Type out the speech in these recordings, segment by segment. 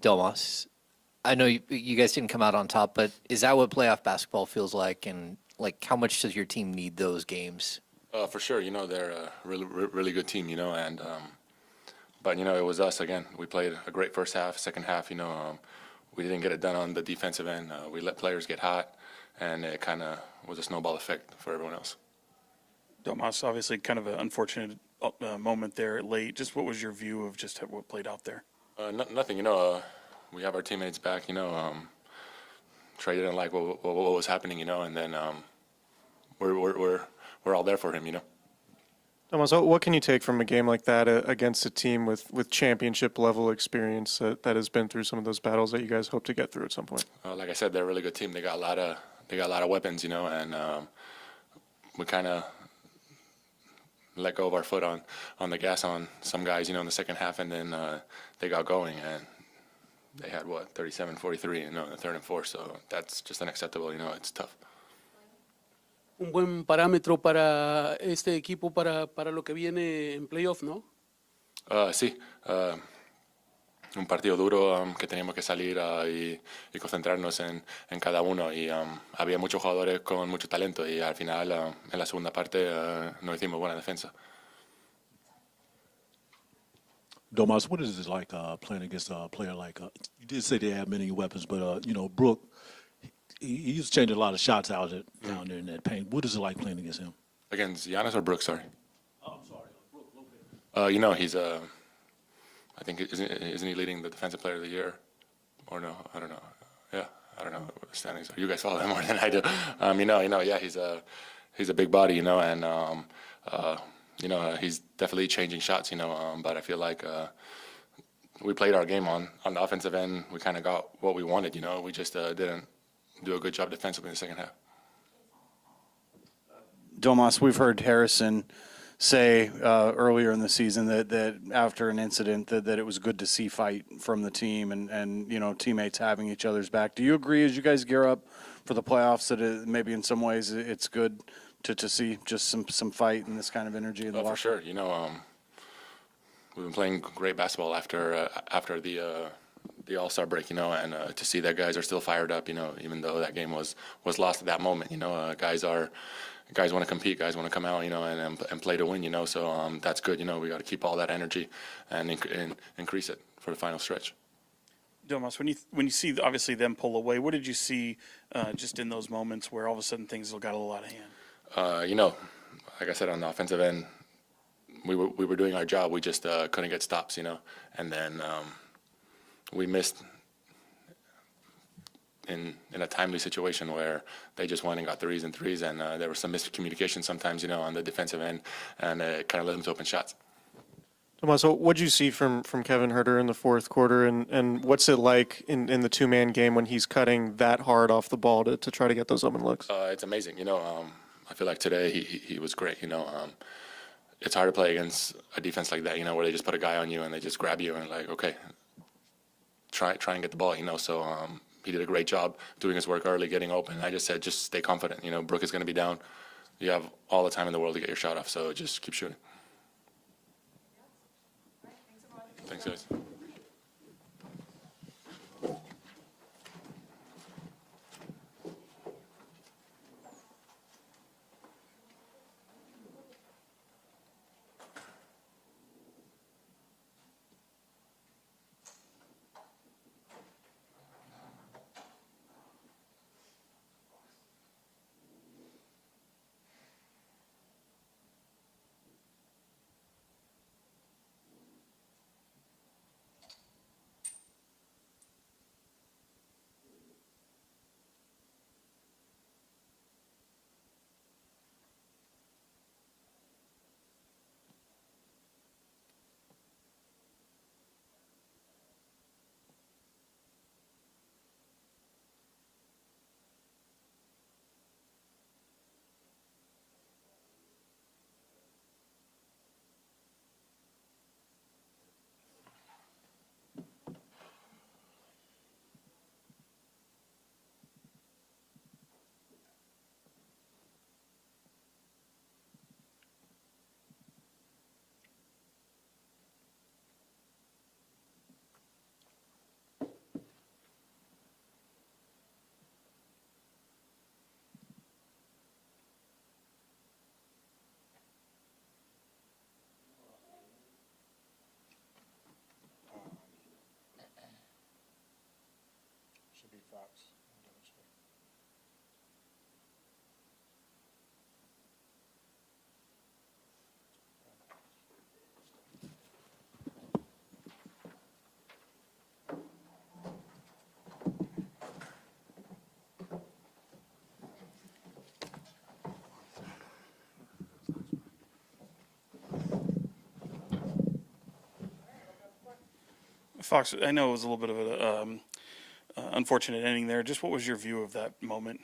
Domas, I know you guys didn't come out on top, but is that what playoff basketball feels like? And like, how much does your team need those games? For sure, they're a really good team, and but it was us again. We played a great first half. Second half, we didn't get it done on the defensive end. We let players get hot, and it kind of was a snowball effect for everyone else. Domas, obviously kind of an unfortunate moment there late. Just what was your view of just what played out there? Nothing, we have our teammates back, Trey didn't like what was happening, and then we're all there for him, Thomas, what can you take from a game like that against a team with championship level experience that has been through some of those battles that you guys hope to get through at some point? Like I said, they're a really good team. They got a lot of weapons, and we kind of let go of our foot on the gas on some guys, in the second half, and then they got going, and they had 37-43, in the third and fourth. So that's just unacceptable. It's tough. Un buen parámetro para este equipo para lo que viene en playoff, ¿no? Sí, un partido duro que teníamos que salir y concentrarnos en cada uno. Y había muchos jugadores con mucho talento y al final, en la segunda parte, no hicimos buena defensa. Domas, what is it like playing against a player like, you did say they have many weapons, but, Brook, he's changing a lot of shots down there in that paint. What is it like playing against him? Against Giannis or Brook, sorry? Oh, I'm sorry, Brook Lopez. He's I think, isn't he leading the defensive player of the year? Or no, I don't know. Yeah, I don't know what the standings are. You guys follow him more than I do. Yeah, he's a big body, and he's definitely changing shots, but I feel like we played our game on the offensive end. We kind of got what we wanted, we just didn't do a good job defensively in the second half. Domas, we've heard Harrison say earlier in the season that after an incident that it was good to see fight from the team and teammates having each other's back. Do you agree as you guys gear up for the playoffs that maybe in some ways it's good to see just some fight and this kind of energy in the locker room? For sure. We've been playing great basketball after the All-Star break, and to see that guys are still fired up, even though that game was lost at that moment, guys want to compete, guys want to come out, and play to win, so that's good, we got to keep all that energy and increase it for the final stretch. Domas, when you see obviously them pull away, what did you see just in those moments where all of a sudden things got a little out of hand? Like I said, on the offensive end, we were doing our job. We just couldn't get stops, and then we missed in a timely situation where they just went and got threes, and there was some miscommunication sometimes, on the defensive end, and it kind of led them to open shots. Tomas, what did you see from Kevin Huerter in the fourth quarter, and what's it like in the two-man game when he's cutting that hard off the ball to try to get those open looks? It's amazing, I feel like today he was great, It's hard to play against a defense like that, where they just put a guy on you and they just grab you and like, okay, try and get the ball, so he did a great job doing his work early, getting open. I just said, just stay confident, Brook is going to be down. You have all the time in the world to get your shot off, so just keep shooting. Thanks, guys. Fox, I know it was a little bit of an unfortunate ending there. Just what was your view of that moment?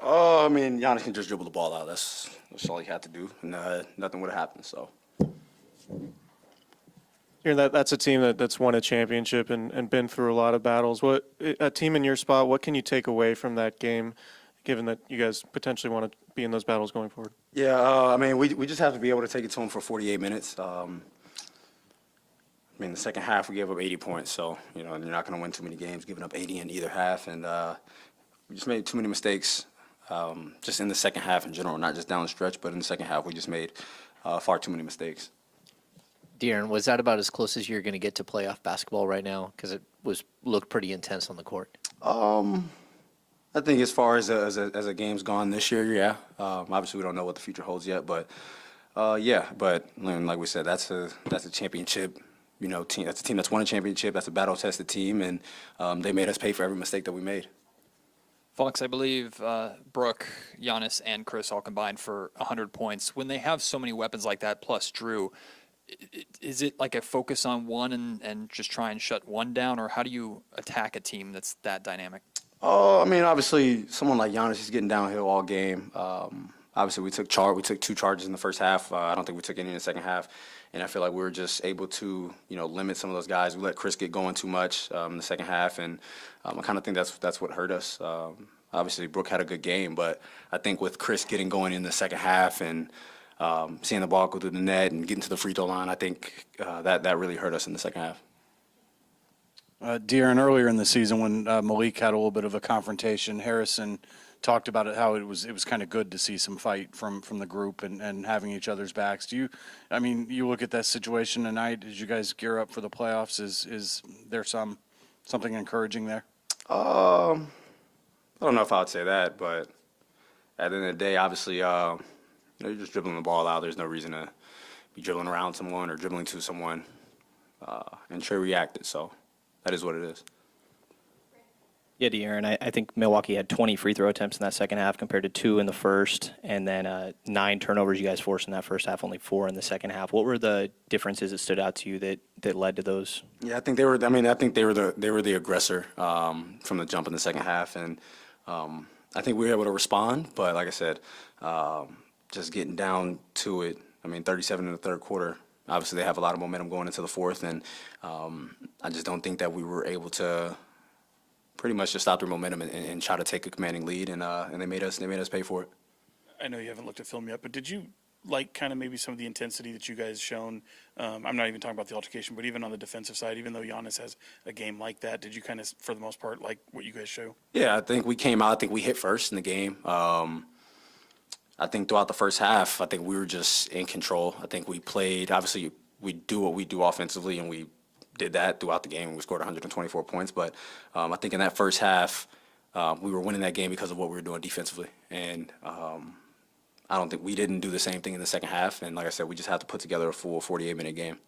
I mean, Giannis can just dribble the ball out. That's all he had to do, and nothing would have happened. So. That's a team that's won a championship and been through a lot of battles. What a team in your spot, what can you take away from that game, given that you guys potentially want to be in those battles going forward? Yeah, I mean, we just have to be able to take it to him for 48 minutes. I mean, the second half we gave up 80 points, so you're not going to win too many games giving up 80 in either half, and we just made too many mistakes. Just in the second half in general, not just down the stretch, but in the second half we just made far too many mistakes. De'Aaron, was that about as close as you're going to get to playoff basketball right now? Because it looked pretty intense on the court. I think as far as a game's gone this year, yeah. Obviously, we don't know what the future holds yet, but yeah. But like we said, that's a championship. Team. That's a team that's won a championship. That's a battle-tested team, and they made us pay for every mistake that we made. Fox, I believe Brooke, Giannis, and Chris all combined for 100 points. When they have so many weapons like that, plus Drew, is it like a focus on one and just try and shut one down, or how do you attack a team that's that dynamic? I mean, obviously, someone like Giannis is getting downhill all game. Obviously, we took 2 charges in the first half. I don't think we took any in the second half, and I feel like we were just able to, limit some of those guys. We let Chris get going too much in the second half, and I kind of think that's what hurt us. Obviously, Brooke had a good game, but I think with Chris getting going in the second half and seeing the ball go through the net and getting to the free throw line, I think that really hurt us in the second half. De'Aaron, earlier in the season when Malik had a little bit of a confrontation, Harrison talked about it, how it was kind of good to see some fight from the group and having each other's backs. You look at that situation tonight as you guys gear up for the playoffs. Is there something encouraging there? I don't know if I would say that, but at the end of the day, obviously, you're just dribbling the ball out. There's no reason to be dribbling around someone or dribbling to someone. And Trey reacted, so that is what it is. Yeah, De'Aaron, I think Milwaukee had 20 free throw attempts in that second half compared to 2 in the first, and then 9 turnovers you guys forced in that first half, only 4 in the second half. What were the differences that stood out to you that led to those? Yeah, I think they were the aggressor from the jump in the second half, and I think we were able to respond. But like I said, just getting down to it. 37 in the third quarter. Obviously, they have a lot of momentum going into the fourth, and I just don't think that we were able to pretty much just stop their momentum and try to take a commanding lead, and they made us pay for it. I know you haven't looked at film yet, but did you like kind of maybe some of the intensity that you guys shown? I'm not even talking about the altercation, but even on the defensive side, even though Giannis has a game like that, did you kind of, for the most part, like what you guys show? Yeah, I think we came out. I think we hit first in the game. I think throughout the first half, I think we were just in control. I think we played. Obviously, we do what we do offensively, and we did that throughout the game. We scored 124 points, but I think in that first half, we were winning that game because of what we were doing defensively. And I don't think we didn't do the same thing in the second half. And like I said, we just have to put together a full 48-minute game.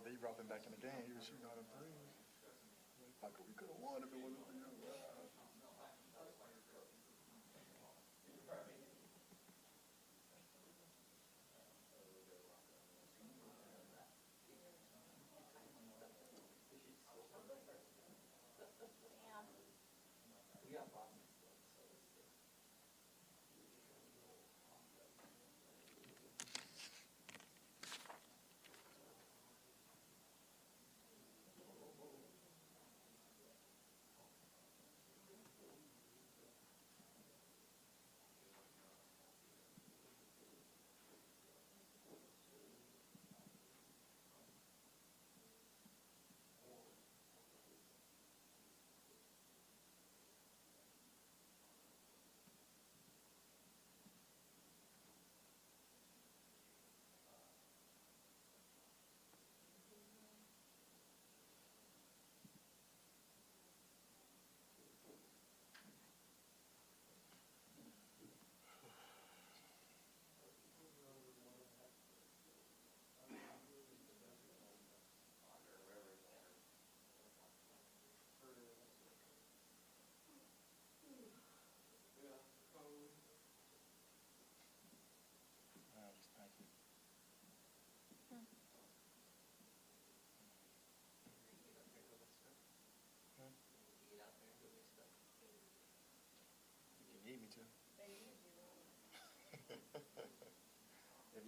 They brought them back in the game. He was shooting all them threes. We could have won if it wasn't for you.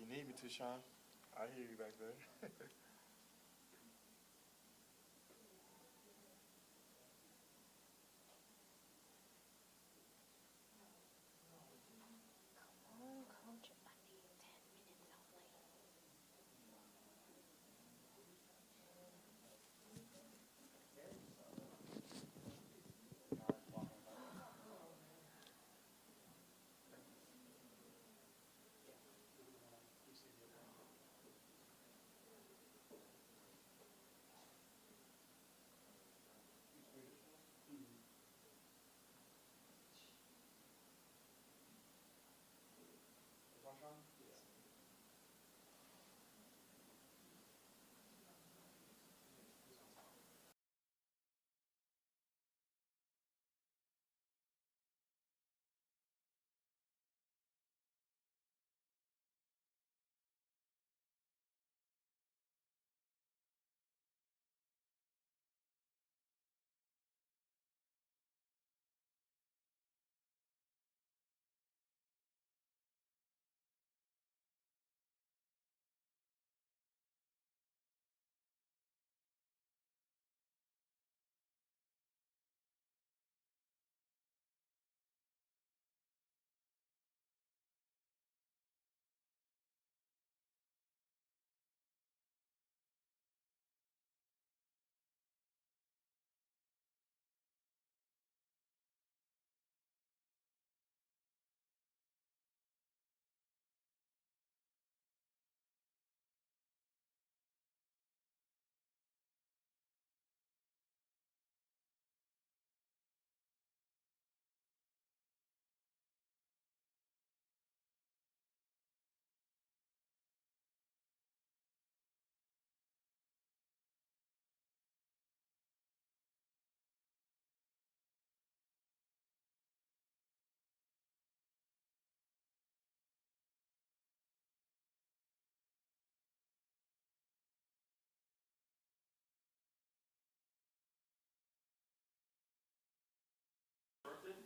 You need me to, Sean. I hear you back there.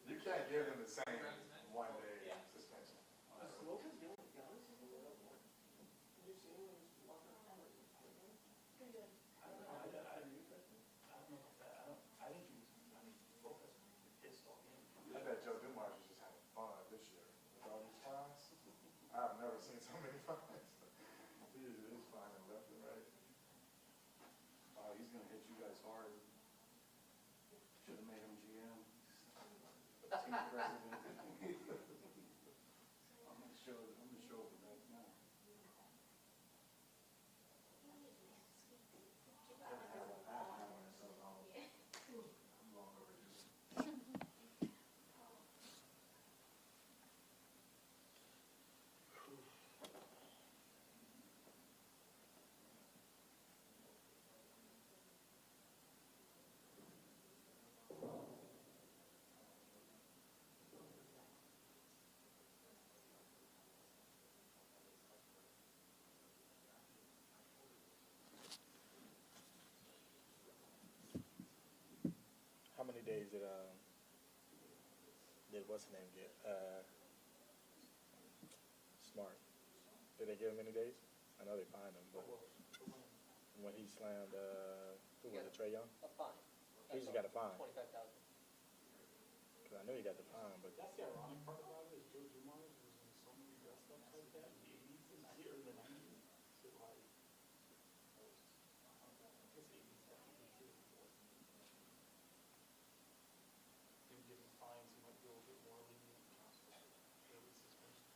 You can't give him the same 1 day suspension. I bet Joe Dumars was just having fun this year with all these fines. I've never seen so many fines. He's finding left and right. Oh, he's gonna hit you guys hard. Should have made him GM. Team president. I'm gonna show up with that now. How many days did what's his name get? Smart. Did they give him any days? I know they fined him, but when he slammed who was it, Trey Young? A fine. He just got a fine. 25,000. Because I knew he got the fine, but That's the ironic part about it is Joe Dumars was in so many dressed ups like that in the 80s and here in the 90s. So like, I guess 80s definitely too. He would give him fines, he might be a little bit more lenient. Daily suspension.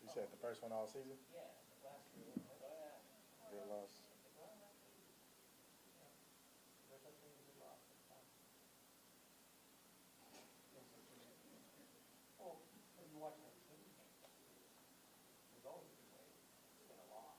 you said the first one all season? Yeah, last year. Good loss. Oh, when you watch that team, there's always a good way. It's been a lot.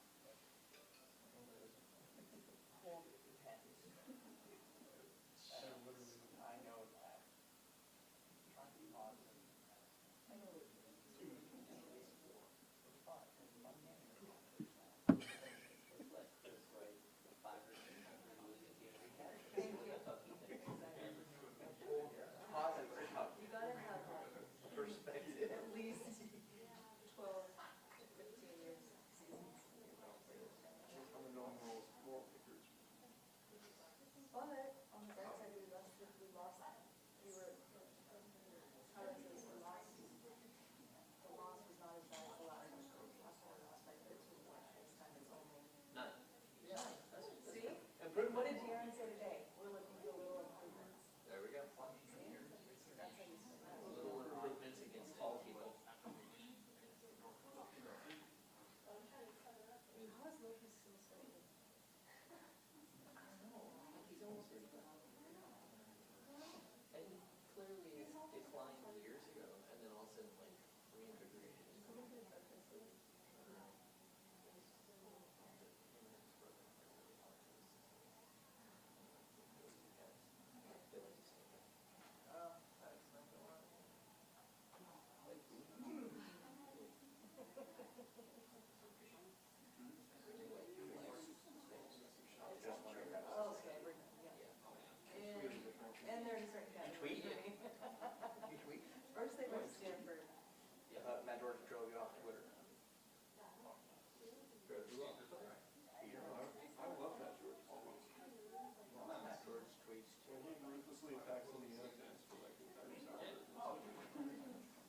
sweet attacks in the end.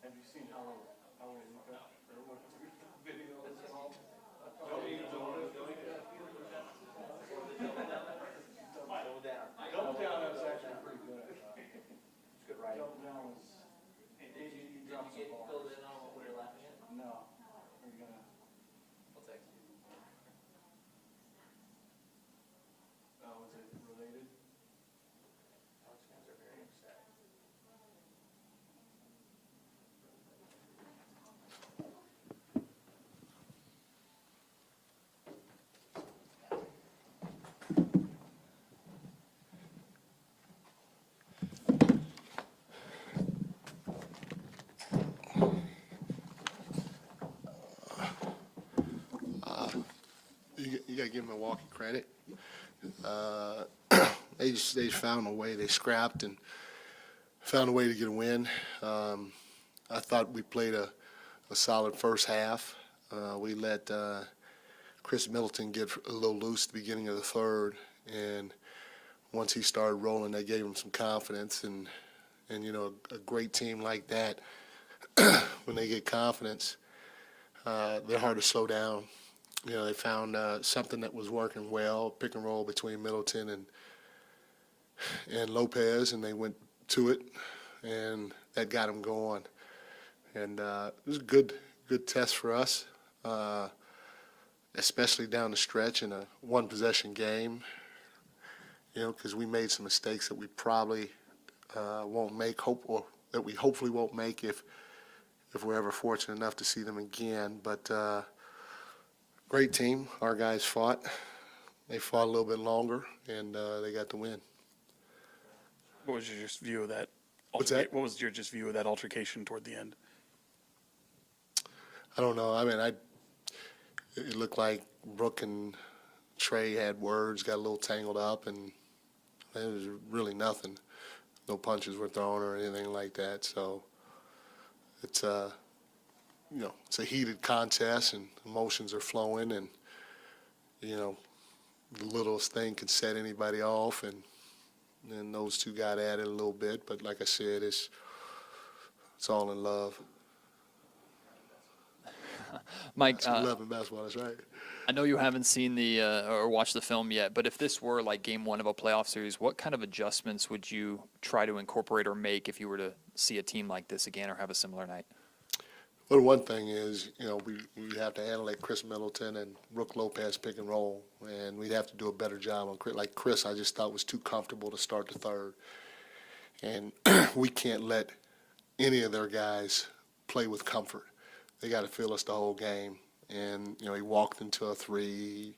Have you seen how we look up or what videos and all? Double down is actually pretty good. It's good, right? Double down was. Did you get filled in on what we were laughing at? No. Are you gonna? I'll text you. Oh, is it related? Those guys are very upset. You got to give Milwaukee credit. They found a way. They scrapped and found a way to get a win. I thought we played a solid first half. We let Chris Middleton get a little loose at the beginning of the third, and once he started rolling, that gave him some confidence. And you know, a great team like that, when they get confidence, they're hard to slow down. You know, they found something that was working well, pick and roll between Middleton and Lopez, and they went to it, and that got them going. And it was a good test for us, especially down the stretch in a one-possession game, you know, because we made some mistakes that we probably won't make, that we hopefully won't make if we're ever fortunate enough to see them again. But great team. Our guys fought. They fought a little bit longer, and they got the win. What was your just view of that? What's that? What was your just view of that altercation toward the end? I don't know. I mean, it looked like Brooke and Trey had words, got a little tangled up, and it was really nothing. No punches were thrown or anything like that. So it's you know, it's a heated contest, and emotions are flowing, and you know, the littlest thing can set anybody off, and then those two got at it a little bit. But like I said, it's all in love. Mike, That's love in basketball. That's right. I know you haven't seen the or watched the film yet, but if this were like game one of a playoff series, what kind of adjustments would you try to incorporate or make if you were to see a team like this again or have a similar night? Well, one thing is, you know, we have to handle like Chris Middleton and Brooke Lopez pick and roll, and we'd have to do a better job on Chris. Like Chris, I just thought was too comfortable to start the third, and we can't let any of their guys play with comfort. They got to feel us the whole game. And you know, he walked into a three.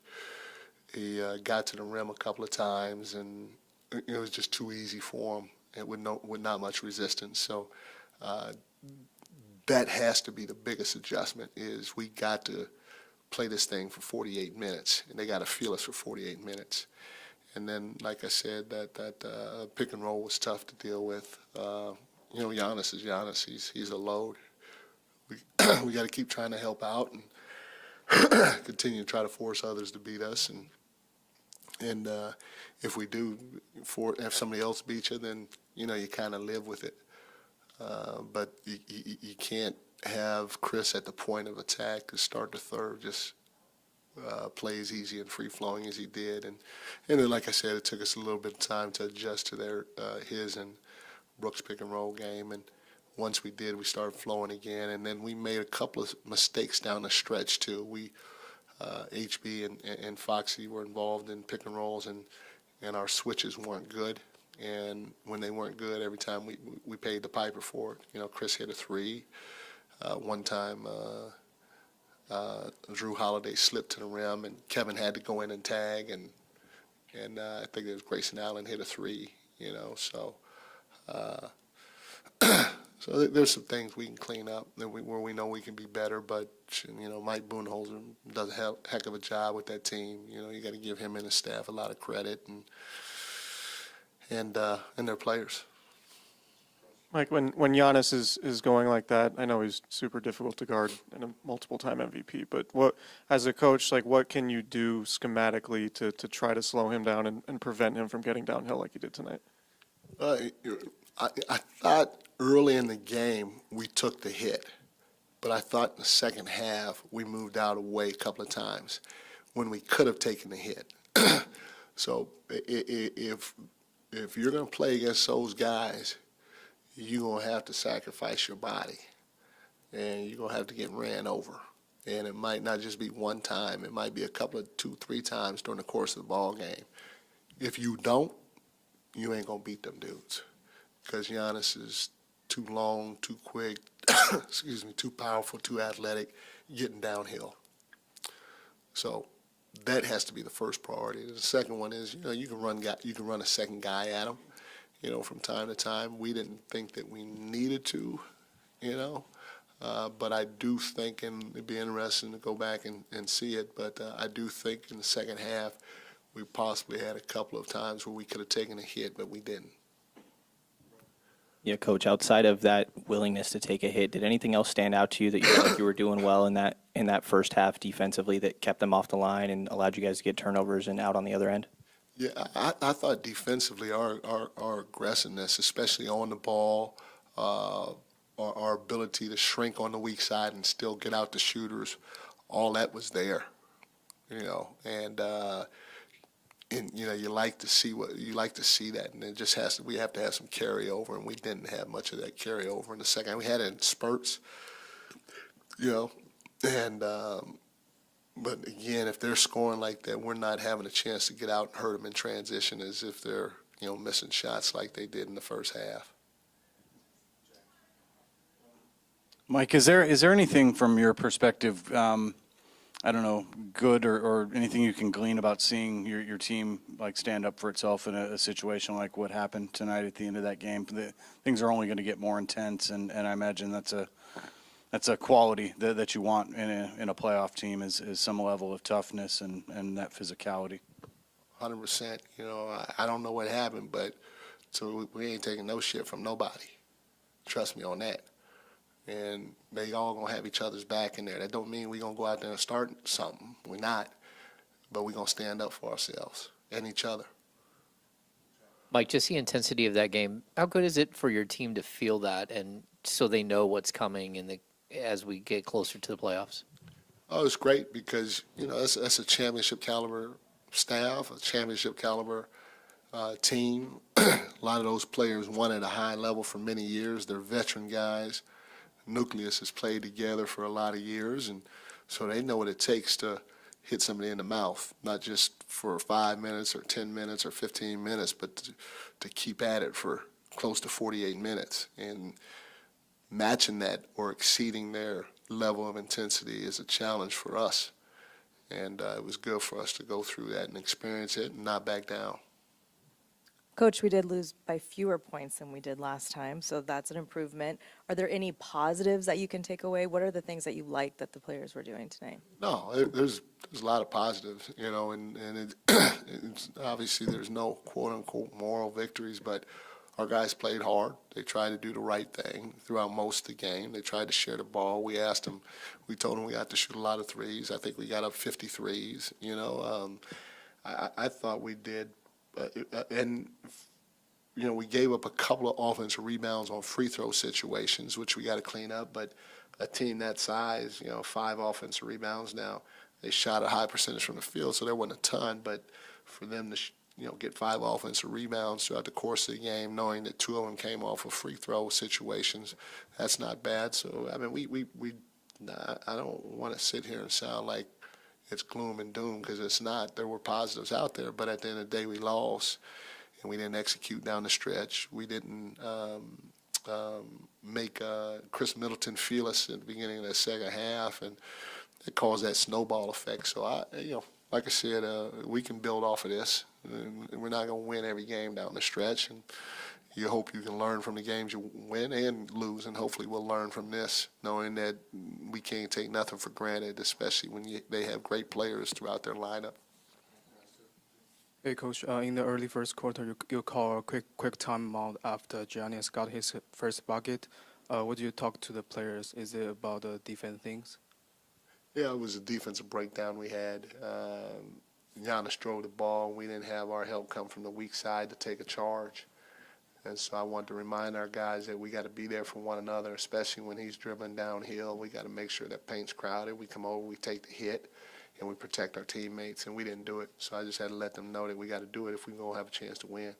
He got to the rim a couple of times, and it was just too easy for him. And with not much resistance. So. That has to be the biggest adjustment. Is we got to play this thing for 48 minutes, and they got to feel us for 48 minutes. And then, like I said, that pick and roll was tough to deal with. You know, Giannis is Giannis. He's a load. We got to keep trying to help out and continue to try to force others to beat us. And if we do, if somebody else beats you, then you know you kind of live with it. But you can't have Chris at the point of attack to start the third, just play as easy and free-flowing as he did. And then, like I said, it took us a little bit of time to adjust to his and Brooks pick and roll game. And once we did, we started flowing again. And then we made a couple of mistakes down the stretch, too. HB and Foxy were involved in pick and rolls, and our switches weren't good. And when they weren't good, every time we paid the piper for it. You know, Chris hit a three. One time, Drew Holiday slipped to the rim, and Kevin had to go in and tag. And I think it was Grayson Allen hit a three. You know, so so there's some things we can clean up where we know we can be better. But you know, Mike Budenholzer does a heck of a job with that team. You know, you got to give him and his staff a lot of credit and their players. Mike, when Giannis is going like that, I know he's super difficult to guard and a multiple-time MVP, but what, as a coach, like what can you do schematically to try to slow him down and prevent him from getting downhill like he did tonight? I thought early in the game we took the hit, but I thought in the second half we moved out of the way a couple of times when we could have taken the hit. So if you're going to play against those guys, you're going to have to sacrifice your body, and you're going to have to get ran over. And it might not just be one time. It might be a couple of 2-3 times during the course of the ball game. If you don't, you ain't going to beat them dudes because Giannis is too long, too quick, excuse me, too powerful, too athletic, getting downhill. So that has to be the first priority. The second one is, you can run a second guy at him, from time to time. We didn't think that we needed to, but I do think, and it'd be interesting to go back and see it, but I do think in the second half we possibly had a couple of times where we could have taken a hit, but we didn't. Yeah, Coach, outside of that willingness to take a hit, did anything else stand out to you that you felt like you were doing well in that first half defensively that kept them off the line and allowed you guys to get turnovers and out on the other end? Yeah, I thought defensively our aggressiveness, especially on the ball, our ability to shrink on the weak side and still get out the shooters, all that was there, and you like to see that, and it just we have to have some carryover, and we didn't have much of that carryover in the second. We had it in spurts, and but again, if they're scoring like that, we're not having a chance to get out and hurt them in transition as if they're missing shots like they did in the first half. Mike, is there anything from your perspective, I don't know, good or anything you can glean about seeing your team stand up for itself in a situation like what happened tonight at the end of that game? Things are only going to get more intense, and I imagine that's a quality that you want in a playoff team is some level of toughness and that physicality. 100%. I don't know what happened, but so we ain't taking no shit from nobody. Trust me on that. And they all going to have each other's back in there. That don't mean we're going to go out there and start something. We're not. But we're going to stand up for ourselves and each other. Mike, just the intensity of that game, how good is it for your team to feel that and so they know what's coming as we get closer to the playoffs? Oh, it's great because, that's a championship caliber staff, a championship caliber team. A lot of those players won at a high level for many years. They're veteran guys. Nucleus has played together for a lot of years, and so they know what it takes to hit somebody in the mouth, not just for 5 minutes or 10 minutes or 15 minutes, but to keep at it for close to 48 minutes. And matching that or exceeding their level of intensity is a challenge for us. And it was good for us to go through that and experience it and not back down. Coach, we did lose by fewer points than we did last time, so that's an improvement. Are there any positives that you can take away? What are the things that you like that the players were doing tonight? No, there's a lot of positives, and it's obviously there's no quote-unquote moral victories, but our guys played hard. They tried to do the right thing throughout most of the game. They tried to share the ball. We told them we had to shoot a lot of threes. I think we got up 50 threes, I thought we did. And we gave up a couple of offensive rebounds on free throw situations, which we got to clean up. But a team that size, 5 offensive rebounds now, they shot a high percentage from the field, so there wasn't a ton. But for them to, get 5 offensive rebounds throughout the course of the game, knowing that 2 of them came off of free throw situations, that's not bad. So I mean, I don't want to sit here and sound like it's gloom and doom because it's not. There were positives out there, but at the end of the day, we lost, and we didn't execute down the stretch. We didn't make Chris Middleton feel us at the beginning of the second half, and it caused that snowball effect. So like I said, we can build off of this. And we're not going to win every game down the stretch, and you hope you can learn from the games you win and lose, and hopefully we'll learn from this, knowing that we can't take nothing for granted, especially when they have great players throughout their lineup. Hey, Coach, in the early first quarter, you call a quick timeout after Giannis got his first bucket. What do you talk to the players? Is it about the defense things? Yeah, it was a defensive breakdown we had. Giannis drove the ball. We didn't have our help come from the weak side to take a charge. And so I want to remind our guys that we got to be there for one another, especially when he's dribbling downhill. We got to make sure that paint's crowded. We come over, we take the hit, and we protect our teammates, and we didn't do it. So I just had to let them know that we got to do it if we're going to have a chance to win.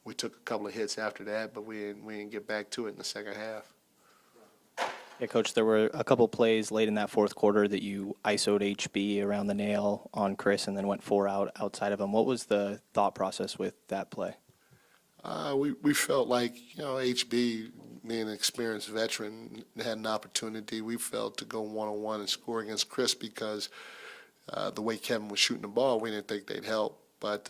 We took a couple of hits after that, but we didn't get back to it in the second half. Yeah, Coach, there were a couple plays late in that fourth quarter that you ISO'd HB around the nail on Chris and then went 4 out outside of him. What was the thought process with that play? We felt like, HB, being an experienced veteran, had an opportunity. We felt to go one-on-one and score against Chris because the way Kevin was shooting the ball, we didn't think they'd help. But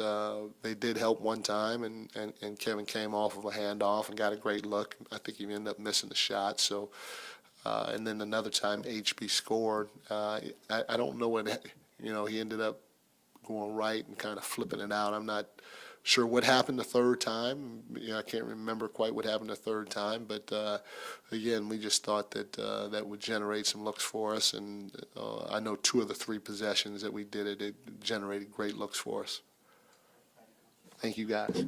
they did help one time, and Kevin came off of a handoff and got a great look. I think he ended up missing the shot. So, and then another time HB scored. I don't know what, he ended up going right and kind of flipping it out. I'm not sure what happened the third time. I can't remember quite what happened the third time. But, again, we just thought that that would generate some looks for us. And I know 2 of the 3 possessions that we did it generated great looks for us. Thank you, guys.